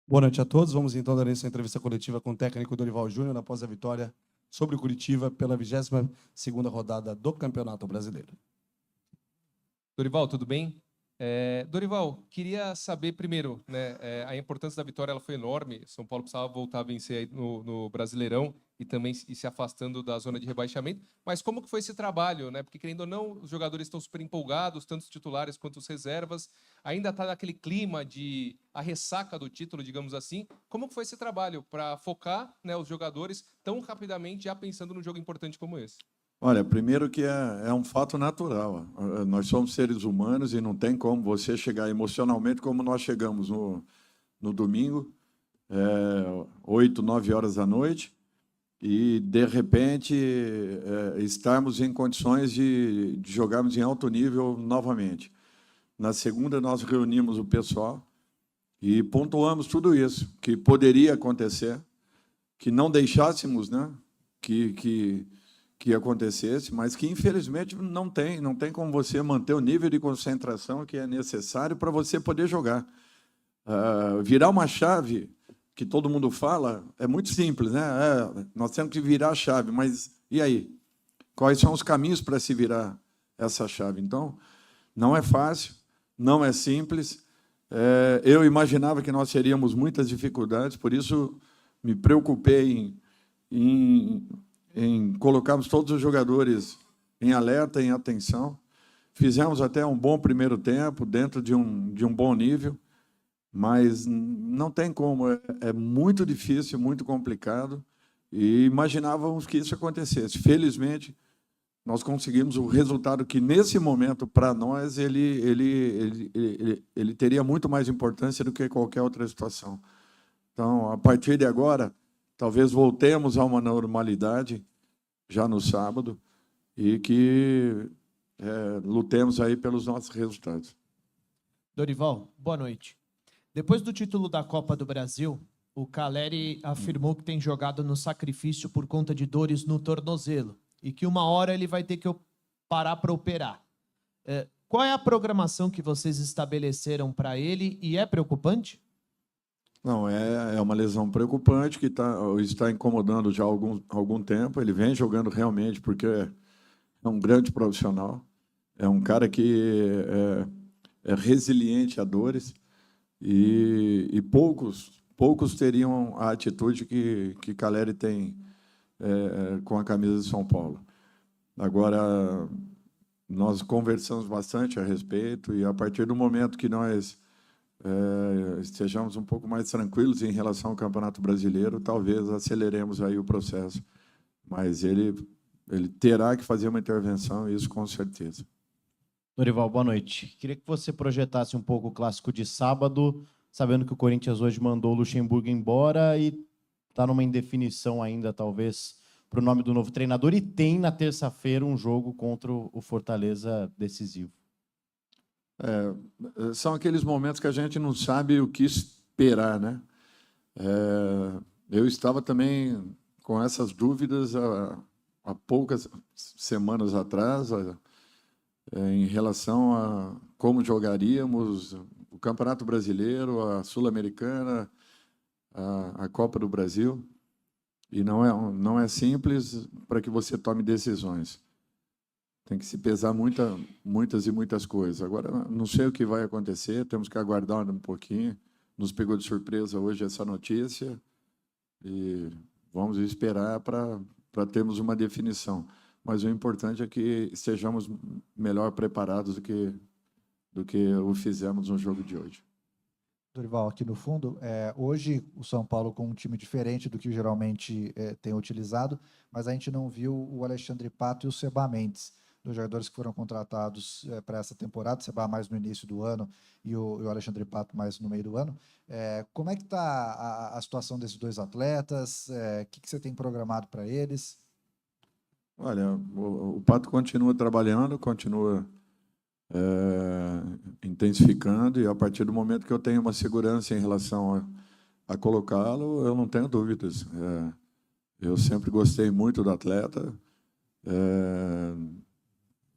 Boa noite a todos. Vamos então dar essa entrevista coletiva com o técnico Dorival Júnior após a vitória sobre o Curitiba pela 22ª rodada do Campeonato Brasileiro. Dorival, tudo bem? Dorival, queria saber primeiro, né, a importância da vitória ela foi enorme. São Paulo precisava voltar a vencer aí no Brasileirão e também ir se afastando da zona de rebaixamento. Mas como que foi esse trabalho, né? Porque querendo ou não, os jogadores estão super empolgados, tanto os titulares quanto os reservas. Ainda está naquele clima de a ressaca do título, digamos assim. Como que foi esse trabalho para focar, né, os jogadores tão rapidamente já pensando num jogo importante como esse? Olha, primeiro que é um fato natural. Nós somos seres humanos e não tem como você chegar emocionalmente como nós chegamos no domingo, 8, 9 horas da noite, e, de repente, estarmos em condições de jogarmos em alto nível novamente. Na segunda, nós reunimos o pessoal e pontuamos tudo isso, que poderia acontecer, que não deixássemos, né, que acontecesse, mas que, infelizmente, não tem como você manter o nível de concentração que é necessário para você poder jogar. Virar uma chave, que todo mundo fala, é muito simples, né? Nós temos que virar a chave, mas e aí? Quais são os caminhos para se virar essa chave? Então, não é fácil, não é simples. Eu imaginava que nós teríamos muitas dificuldades, por isso me preocupei em colocarmos todos os jogadores em alerta, em atenção. Fizemos até um bom primeiro tempo, dentro de um bom nível, mas não tem como, é muito difícil, muito complicado, e imaginávamos que isso acontecesse. Felizmente, nós conseguimos o resultado que, nesse momento, para nós, ele teria muito mais importância do que qualquer outra situação. Então, a partir de agora, talvez voltemos a uma normalidade já no sábado e que lutemos aí pelos nossos resultados. Dorival, boa noite. Depois do título da Copa do Brasil, o Caleri afirmou que tem jogado no sacrifício por conta de dores no tornozelo e que uma hora ele vai ter que parar para operar. Qual é a programação que vocês estabeleceram para ele e é preocupante? Não, é uma lesão preocupante que está incomodando já há algum tempo. Ele vem jogando realmente porque é um grande profissional, é um cara que é resiliente a dores e poucos teriam a atitude que Caleri tem com a camisa de São Paulo. Agora, nós conversamos bastante a respeito e, a partir do momento que nós estejamos um pouco mais tranquilos em relação ao Campeonato Brasileiro, talvez aceleremos aí o processo. Mas ele terá que fazer uma intervenção, isso com certeza. Dorival, boa noite. Queria que você projetasse um pouco o clássico de sábado, sabendo que o Corinthians hoje mandou o Luxemburgo embora e está numa indefinição ainda, talvez, para o nome do novo treinador, e tem na terça-feira um jogo contra o Fortaleza decisivo. São aqueles momentos que a gente não sabe o que esperar, né? Eu estava também com essas dúvidas há poucas semanas atrás, em relação a como jogaríamos o Campeonato Brasileiro, a Sul-Americana, a Copa do Brasil, e não é simples para que você tome decisões. Tem que se pesar muitas coisas. Agora, não sei o que vai acontecer, temos que aguardar um pouquinho. Nos pegou de surpresa hoje essa notícia e vamos esperar para termos uma definição. Mas o importante é que estejamos melhor preparados do que o fizemos no jogo de hoje. Dorival, aqui no fundo, hoje o São Paulo com um time diferente do que geralmente tem utilizado, mas a gente não viu o Alexandre Pato e o Seba Mendes, dos jogadores que foram contratados para essa temporada, o Seba mais no início do ano e o Alexandre Pato mais no meio do ano. Como é que está a situação desses dois atletas? O que você tem programado para eles? Olha, o Pato continua trabalhando, continua intensificando, e a partir do momento que eu tenho uma segurança em relação a colocá-lo, eu não tenho dúvidas. Eu sempre gostei muito do atleta,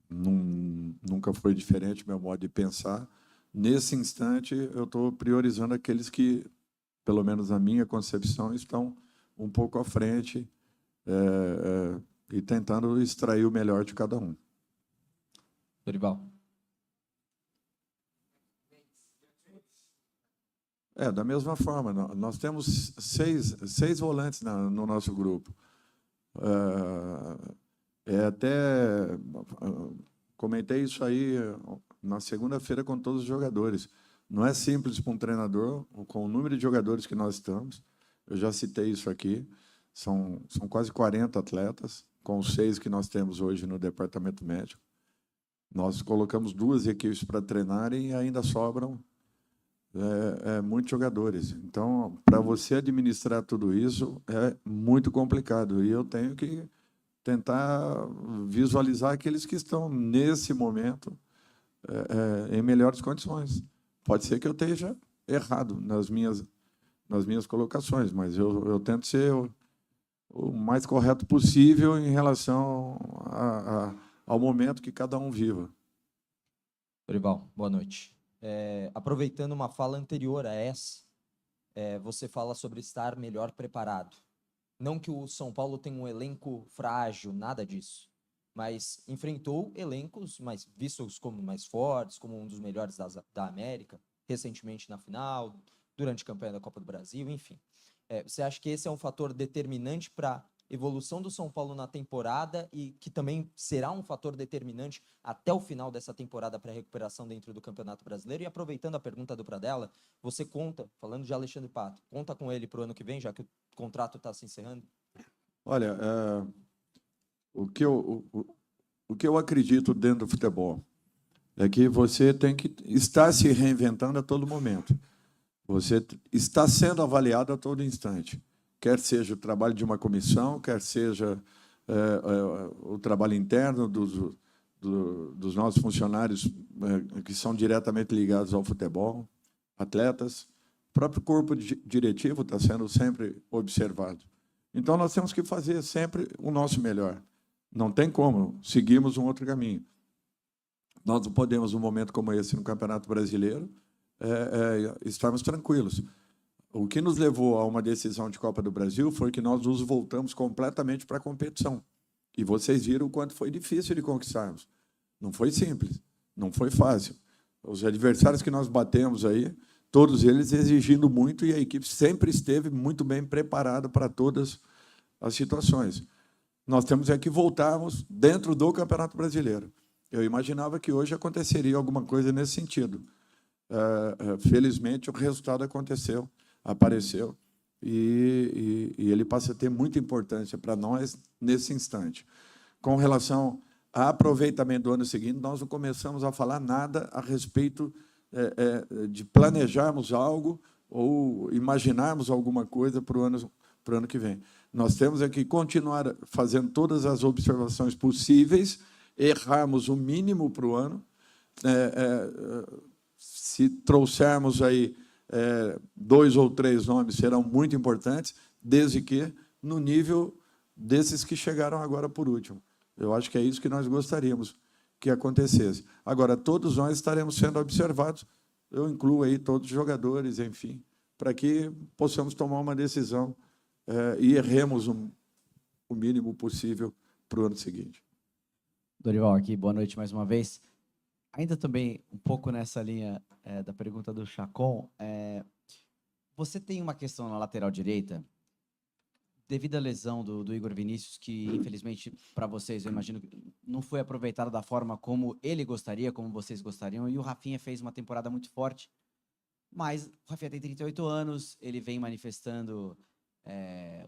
nunca foi diferente meu modo de pensar. Nesse instante, eu estou priorizando aqueles que pelo menos na minha concepção, estão um pouco à frente e tentando extrair o melhor de cada um. Dorival. Da mesma forma, nós temos seis volantes no nosso grupo. Até comentei isso aí na segunda-feira com todos os jogadores. Não é simples para um treinador, com o número de jogadores que nós estamos. Eu já citei isso aqui. São quase 40 atletas, com os 6 que nós temos hoje no departamento médico. Nós colocamos 2 equipes para treinarem e ainda sobram muitos jogadores. Então, para você administrar tudo isso, é muito complicado. E eu tenho que tentar visualizar aqueles que estão, nesse momento, em melhores condições. Pode ser que eu esteja errado nas minhas colocações, mas eu tento ser o mais correto possível em relação ao momento que cada um viva. Dorival, boa noite. Aproveitando uma fala anterior a essa, você fala sobre estar melhor preparado. Não que o São Paulo tenha um elenco frágil, nada disso, mas enfrentou elencos vistos como mais fortes, como um dos melhores da América, recentemente na final, durante a campanha da Copa do Brasil, enfim. Você acha que esse é um fator determinante para a evolução do São Paulo na temporada e que também será um fator determinante até o final dessa temporada para a recuperação dentro do Campeonato Brasileiro? E aproveitando a pergunta do Pradella, você conta, falando de Alexandre Pato, conta com ele para o ano que vem, já que o contrato está se encerrando? Olha, o que eu acredito dentro do futebol é que você tem que estar se reinventando a todo momento. Você está sendo avaliado a todo instante, quer seja o trabalho de uma comissão, quer seja o trabalho interno dos nossos funcionários que são diretamente ligados ao futebol, atletas, o próprio corpo diretivo está sendo sempre observado. Então, nós temos que fazer sempre o nosso melhor. Não tem como seguirmos um outro caminho. Nós não podemos, num momento como esse, no Campeonato Brasileiro, estarmos tranquilos. O que nos levou a uma decisão de Copa do Brasil foi que nós nos voltamos completamente para a competição. E vocês viram o quanto foi difícil de conquistarmos. Não foi simples, não foi fácil. Os adversários que nós batemos aí, todos eles exigindo muito, e a equipe sempre esteve muito bem preparada para todas as situações. Nós temos que voltarmos dentro do Campeonato Brasileiro. Eu imaginava que hoje aconteceria alguma coisa nesse sentido. Felizmente, o resultado apareceu, e ele passa a ter muita importância para nós nesse instante. Com relação ao aproveitamento do ano seguinte, nós não começamos a falar nada a respeito de planejarmos algo ou imaginarmos alguma coisa para o ano que vem. Nós temos que continuar fazendo todas as observações possíveis, errarmos o mínimo para o ano. Se trouxermos aí 2 ou 3 nomes, serão muito importantes, desde que no nível desses que chegaram agora por último. Eu acho que é isso que nós gostaríamos que acontecesse. Agora, todos nós estaremos sendo observados, eu incluo aí todos os jogadores, enfim, para que possamos tomar uma decisão e erremos o mínimo possível para o ano seguinte. Dorival, aqui, boa noite mais uma vez. Ainda também um pouco nessa linha da pergunta do Chacon, você tem uma questão na lateral direita, devido à lesão do Igor Vinícius, que infelizmente para vocês, eu imagino, não foi aproveitada da forma como ele gostaria, como vocês gostariam, e o Rafinha fez uma temporada muito forte, mas o Rafinha tem 38 anos, ele vem manifestando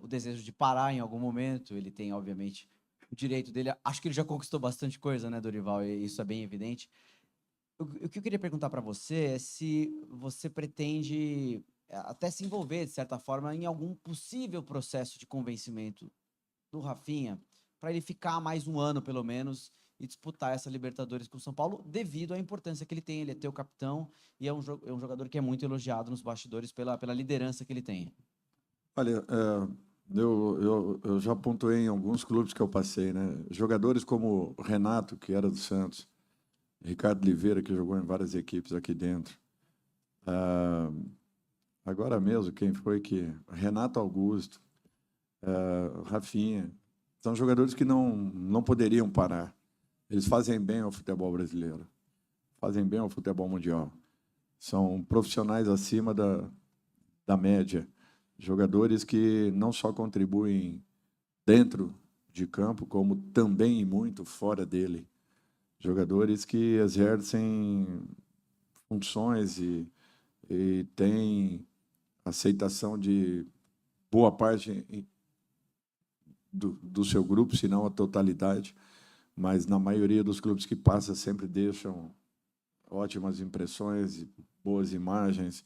o desejo de parar em algum momento, ele tem, obviamente, o direito dele. Acho que ele já conquistou bastante coisa, né, Dorival? E isso é bem evidente. O que eu queria perguntar para você é se você pretende até se envolver, de certa forma, em algum possível processo de convencimento do Rafinha, para ele ficar mais um ano, pelo menos, e disputar essa Libertadores com o São Paulo, devido à importância que ele tem. Ele é teu capitão e é um jogador que é muito elogiado nos bastidores pela liderança que ele tem. Olha, eu já pontuei em alguns clubes que eu passei, né? Jogadores como o Renato, que era do Santos, Ricardo Oliveira, que jogou em várias equipes aqui dentro, agora mesmo, quem foi que... Renato Augusto, Rafinha, são jogadores que não poderiam parar. Eles fazem bem ao futebol brasileiro, fazem bem ao futebol mundial. São profissionais acima da média, jogadores que não só contribuem dentro de campo, como também e muito fora dele. Jogadores que exercem funções e têm aceitação de boa parte do seu grupo, se não a totalidade, mas na maioria dos clubes que passa sempre deixam ótimas impressões e boas imagens.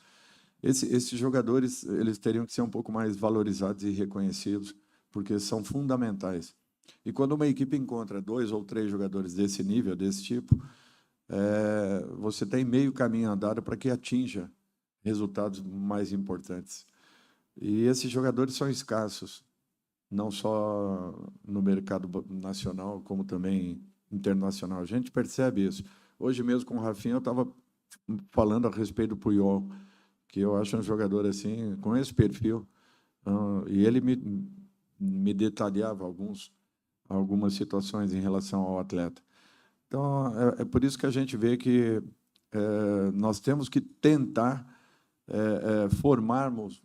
Esses jogadores, eles teriam que ser um pouco mais valorizados e reconhecidos, porque são fundamentais. E quando uma equipe encontra 2 ou 3 jogadores desse nível, desse tipo, você tem meio caminho andado para que atinja resultados mais importantes. E esses jogadores são escassos, não só no mercado nacional, como também internacional. A gente percebe isso. Hoje mesmo, com o Rafinha, eu estava falando a respeito do Puyol, que eu acho um jogador assim, com esse perfil, e ele me detalhava algumas situações em relação ao atleta. Então, é por isso que a gente vê que nós temos que tentar formarmos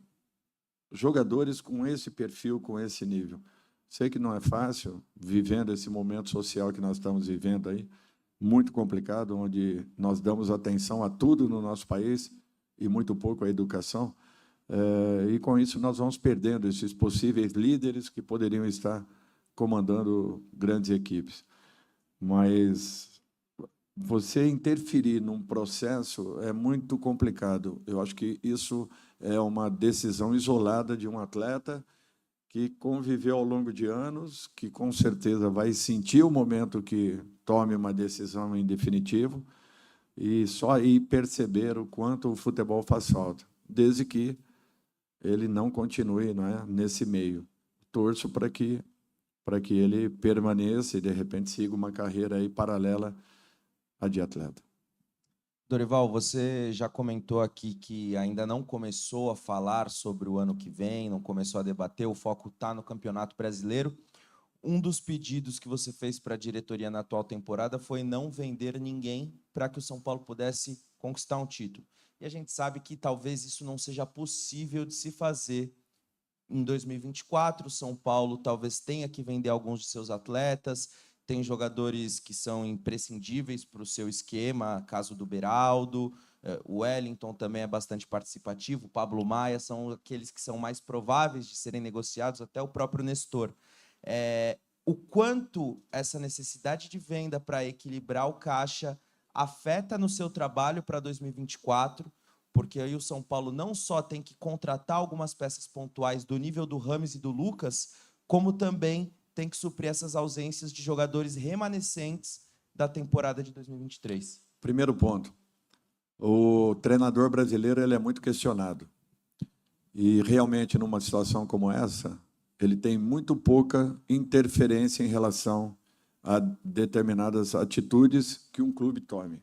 jogadores com esse perfil, com esse nível. Sei que não é fácil, vivendo esse momento social que nós estamos vivendo aí, muito complicado, onde nós damos atenção a tudo no nosso país e muito pouco à educação, e com isso nós vamos perdendo esses possíveis líderes que poderiam estar comandando grandes equipes. Mas você interferir num processo é muito complicado. Eu acho que isso é uma decisão isolada de um atleta que conviveu ao longo de anos, que com certeza vai sentir o momento que tome uma decisão em definitivo, e só aí perceber o quanto o futebol faz falta, desde que ele não continue, não é, nesse meio. Torço para que ele permaneça e, de repente, siga uma carreira aí paralela à de atleta. Dorival, você já comentou aqui que ainda não começou a falar sobre o ano que vem, não começou a debater, o foco está no Campeonato Brasileiro. Um dos pedidos que você fez para a diretoria na atual temporada foi não vender ninguém para que o São Paulo pudesse conquistar um título. E a gente sabe que talvez isso não seja possível de se fazer em 2024. O São Paulo talvez tenha que vender alguns de seus atletas, tem jogadores que são imprescindíveis para o seu esquema, caso do Beraldo, o Wellington também é bastante participativo, o Pablo Maia, são aqueles que são mais prováveis de serem negociados, até o próprio Nestor. O quanto essa necessidade de venda para equilibrar o caixa afeta no seu trabalho para 2024, porque aí o São Paulo não só tem que contratar algumas peças pontuais do nível do Rames e do Lucas, como também tem que suprir essas ausências de jogadores remanescentes da temporada de 2023. Primeiro ponto, o treinador brasileiro ele é muito questionado. E, realmente, numa situação como essa, ele tem muito pouca interferência em relação a determinadas atitudes que um clube tome.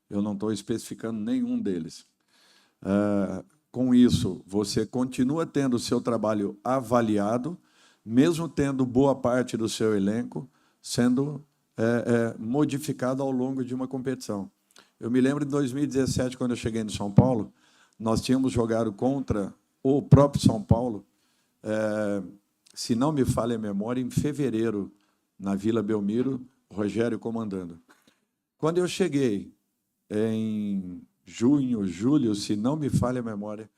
Eu não estou especificando nenhum deles. Com isso, você continua tendo o seu trabalho avaliado, mesmo tendo boa parte do seu elenco sendo modificado ao longo de uma competição. Eu me lembro de 2017, quando eu cheguei no São Paulo, nós tínhamos jogado contra o próprio São Paulo, se não me falha a memória, em fevereiro, na Vila Belmiro, Rogério comandando. Quando eu cheguei em junho, julho, se não me falha a memória,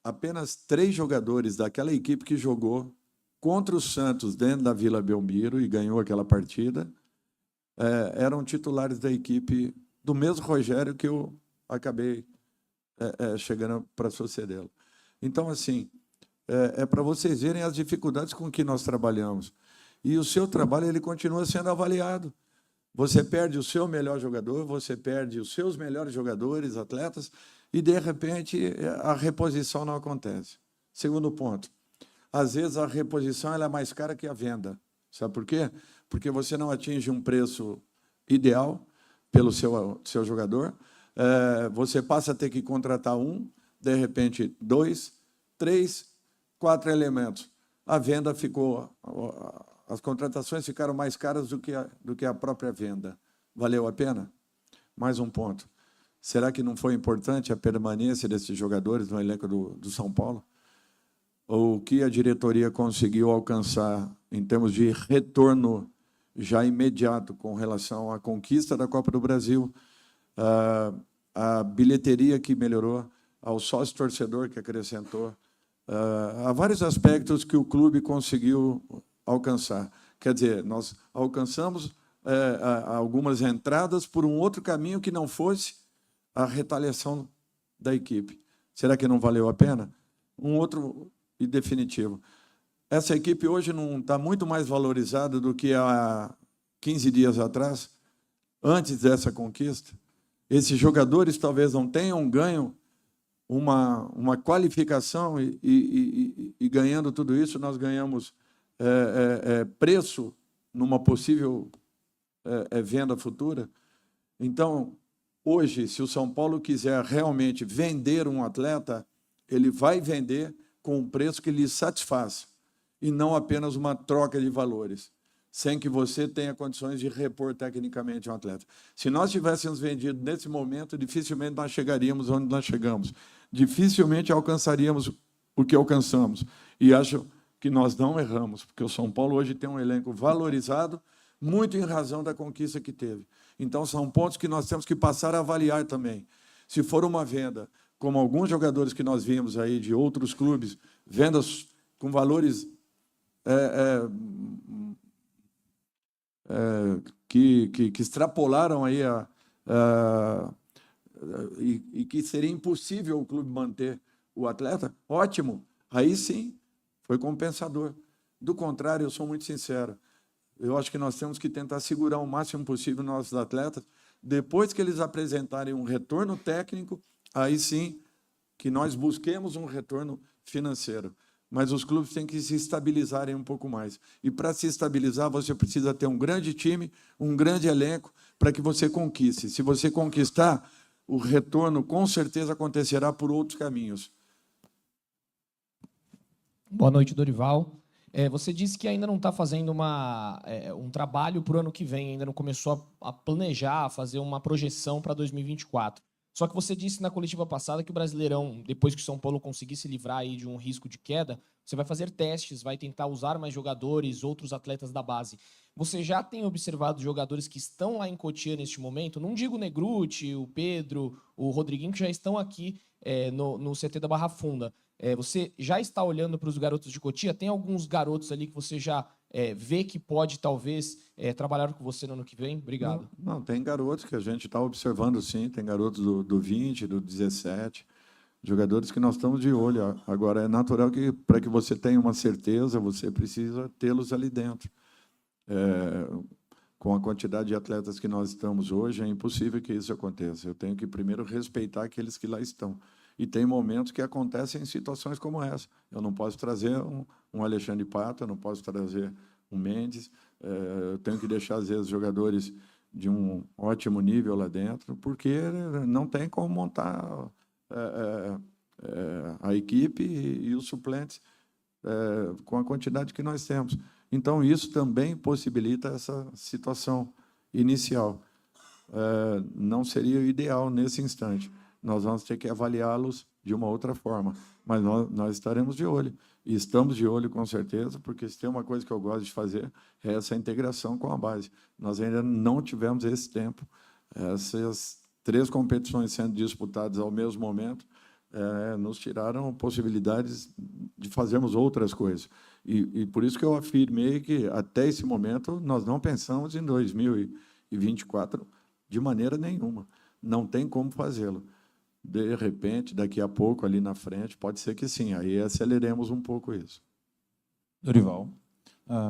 apenas 3 jogadores daquela equipe que jogou contra o Santos dentro da Vila Belmiro e ganhou aquela partida, eram titulares da equipe do mesmo Rogério que eu acabei chegando para sucedê-lo. Então, assim, para vocês verem as dificuldades com que nós trabalhamos. E o seu trabalho ele continua sendo avaliado. Você perde o seu melhor jogador, você perde os seus melhores jogadores, atletas, e, de repente, a reposição não acontece. Segundo ponto, às vezes a reposição ela é mais cara que a venda. Sabe por quê? Porque você não atinge um preço ideal pelo seu jogador, você passa a ter que contratar um, de repente, 2, 3, 4 elementos. A venda ficou... As contratações ficaram mais caras do que a própria venda. Valeu a pena? Mais um ponto. Será que não foi importante a permanência desses jogadores no elenco do São Paulo? Ou o que a diretoria conseguiu alcançar em termos de retorno já imediato com relação à conquista da Copa do Brasil, a bilheteria que melhorou, ao sócio-torcedor que acrescentou, há vários aspectos que o clube conseguiu alcançar. Quer dizer, nós alcançamos algumas entradas por um outro caminho que não fosse a retaliação da equipe. Será que não valeu a pena? Um outro e definitivo. Essa equipe hoje não está muito mais valorizada do que há 15 dias atrás, antes dessa conquista. Esses jogadores talvez não tenham ganho uma qualificação e ganhando tudo isso, nós ganhamos preço numa possível venda futura. Então, hoje, se o São Paulo quiser realmente vender um atleta, ele vai vender com um preço que lhe satisfaça, e não apenas uma troca de valores, sem que você tenha condições de repor tecnicamente um atleta. Se nós tivéssemos vendido nesse momento, dificilmente nós chegaríamos onde nós chegamos, dificilmente alcançaríamos o que alcançamos. E acho que nós não erramos, porque o São Paulo hoje tem um elenco valorizado, muito em razão da conquista que teve. Então, são pontos que nós temos que passar a avaliar também. Se for uma venda, como alguns jogadores que nós vimos aí de outros clubes, vendas com valores que extrapolaram aí e que seria impossível o clube manter o atleta, ótimo, aí sim foi compensador. Do contrário, eu sou muito sincero, eu acho que nós temos que tentar segurar o máximo possível nossos atletas, depois que eles apresentarem um retorno técnico, aí sim que nós busquemos um retorno financeiro. Mas os clubes têm que se estabilizarem um pouco mais. E para se estabilizar, você precisa ter um grande time, um grande elenco, para que você conquiste. Se você conquistar, o retorno com certeza acontecerá por outros caminhos. Boa noite, Dorival. Você disse que ainda não está fazendo um trabalho para o ano que vem, ainda não começou a planejar, a fazer uma projeção para 2024. Só que você disse na coletiva passada que o Brasileirão, depois que o São Paulo conseguir se livrar aí de um risco de queda, você vai fazer testes, vai tentar usar mais jogadores, outros atletas da base. Você já tem observado jogadores que estão lá em Cotia neste momento? Não digo o Negruti, o Pedro, o Rodriguinho, que já estão aqui no CT da Barra Funda. Você já está olhando para os garotos de Cotia? Tem alguns garotos ali que você já vê que pode, talvez, trabalhar com você no ano que vem? Obrigado. Não, tem garotos que a gente está observando, sim. Tem garotos do 20, do 17, jogadores que nós estamos de olho. Agora, é natural que, para que você tenha uma certeza, você precisa tê-los ali dentro. Com a quantidade de atletas que nós estamos hoje, é impossível que isso aconteça. Eu tenho que, primeiro, respeitar aqueles que lá estão. E tem momentos que acontecem em situações como essa. Eu não posso trazer um Alexandre Pato, eu não posso trazer um Mendes, eu tenho que deixar, às vezes, jogadores de um ótimo nível lá dentro, porque não tem como montar a equipe e os suplentes com a quantidade que nós temos. Então, isso também possibilita essa situação inicial. Não seria o ideal nesse instante. Nós vamos ter que avaliá-los de uma outra forma, mas nós estaremos de olho, e estamos de olho com certeza, porque se tem uma coisa que eu gosto de fazer, é essa integração com a base. Nós ainda não tivemos esse tempo, essas 3 competições sendo disputadas ao mesmo momento, nos tiraram possibilidades de fazermos outras coisas. E por isso que eu afirmei que, até esse momento, nós não pensamos em 2024 de maneira nenhuma. Não tem como fazê-lo. De repente, daqui a pouco, ali na frente, pode ser que sim, aí aceleremos um pouco isso. Dorival,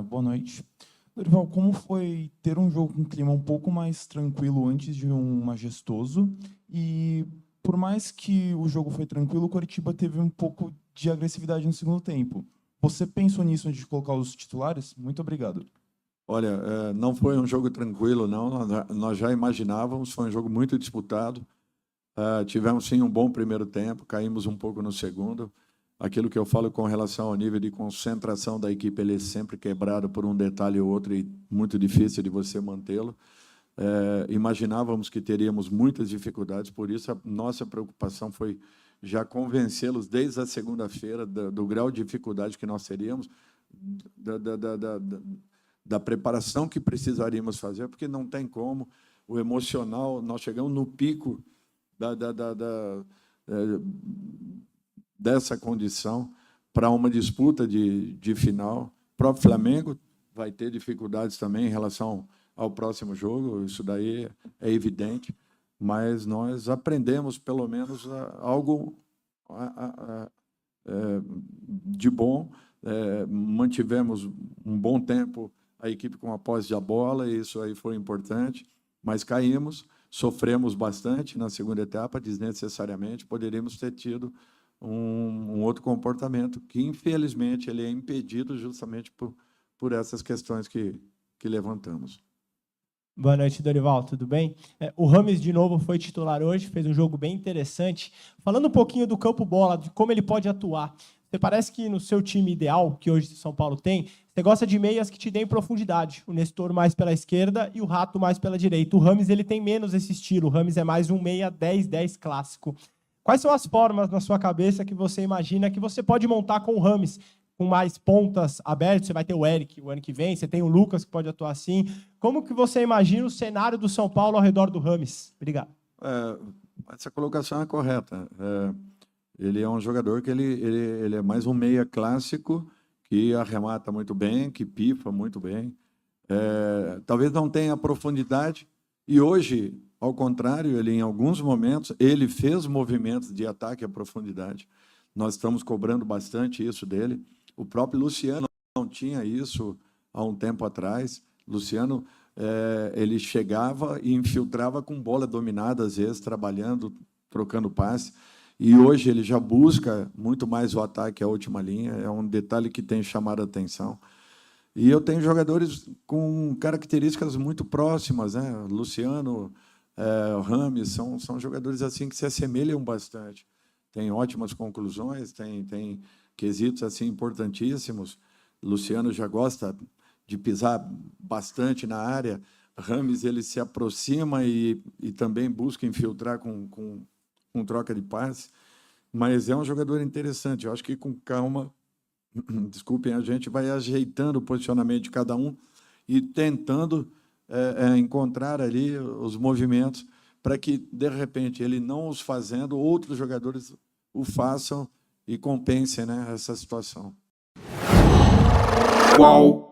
boa noite. Dorival, como foi ter um jogo com um clima um pouco mais tranquilo antes de um majestoso? E, por mais que o jogo foi tranquilo, o Coritiba teve um pouco de agressividade no segundo tempo. Você pensou nisso antes de colocar os titulares? Muito obrigado. Olha, não foi um jogo tranquilo, não. Nós já imaginávamos, foi um jogo muito disputado. Tivemos, sim, um bom primeiro tempo, caímos um pouco no segundo. Aquilo que eu falo com relação ao nível de concentração da equipe, ele é sempre quebrado por um detalhe ou outro e muito difícil de você mantê-lo. Imaginávamos que teríamos muitas dificuldades, por isso a nossa preocupação foi já convencê-los desde a segunda-feira do grau de dificuldade que nós teríamos, da preparação que precisaríamos fazer, porque não tem como, o emocional, nós chegamos no pico dessa condição para uma disputa de final. O próprio Flamengo vai ter dificuldades também em relação ao próximo jogo, isso daí é evidente, mas nós aprendemos, pelo menos, algo de bom, mantivemos um bom tempo a equipe com a posse de bola, e isso aí foi importante, mas caímos, sofremos bastante na segunda etapa, desnecessariamente, poderíamos ter tido um outro comportamento, que, infelizmente, ele é impedido justamente por essas questões que levantamos. Boa noite, Dorival, tudo bem? O Rames, de novo, foi titular hoje, fez um jogo bem interessante. Falando um pouquinho do campo bola, de como ele pode atuar, você parece que no seu time ideal, que hoje o São Paulo tem, você gosta de meias que te deem profundidade. O Nestor mais pela esquerda e o Rato mais pela direita. O Rames, ele tem menos esse estilo. O Rames é mais um meia 10-10 clássico. Quais são as formas na sua cabeça que você imagina que você pode montar com o Rames? Com mais pontas abertas, você vai ter o Eric o ano que vem, você tem o Lucas que pode atuar assim. Como que você imagina o cenário do São Paulo ao redor do Rames? Obrigado. Essa colocação é correta. Ele é um jogador que ele é mais um meia clássico, que arremata muito bem, que pifa muito bem. Talvez não tenha profundidade, e hoje, ao contrário, ele em alguns momentos, ele fez movimentos de ataque à profundidade. Nós estamos cobrando bastante isso dele. O próprio Luciano não tinha isso há um tempo atrás. Luciano, ele chegava e infiltrava com bola dominada, às vezes, trabalhando, trocando passe. E hoje ele já busca muito mais o ataque à última linha. É um detalhe que tem chamado a atenção. E eu tenho jogadores com características muito próximas, né? Luciano, Rames, são jogadores assim que se assemelham bastante. Tem ótimas conclusões, tem quesitos assim importantíssimos. Luciano já gosta de pisar bastante na área. Rames, ele se aproxima e também busca infiltrar com troca de passe. Mas é um jogador interessante. Eu acho que com calma, desculpem, a gente vai ajeitando o posicionamento de cada um e tentando encontrar ali os movimentos para que, de repente, ele não os fazendo, outros jogadores o façam e compensem, né, essa situação. Qual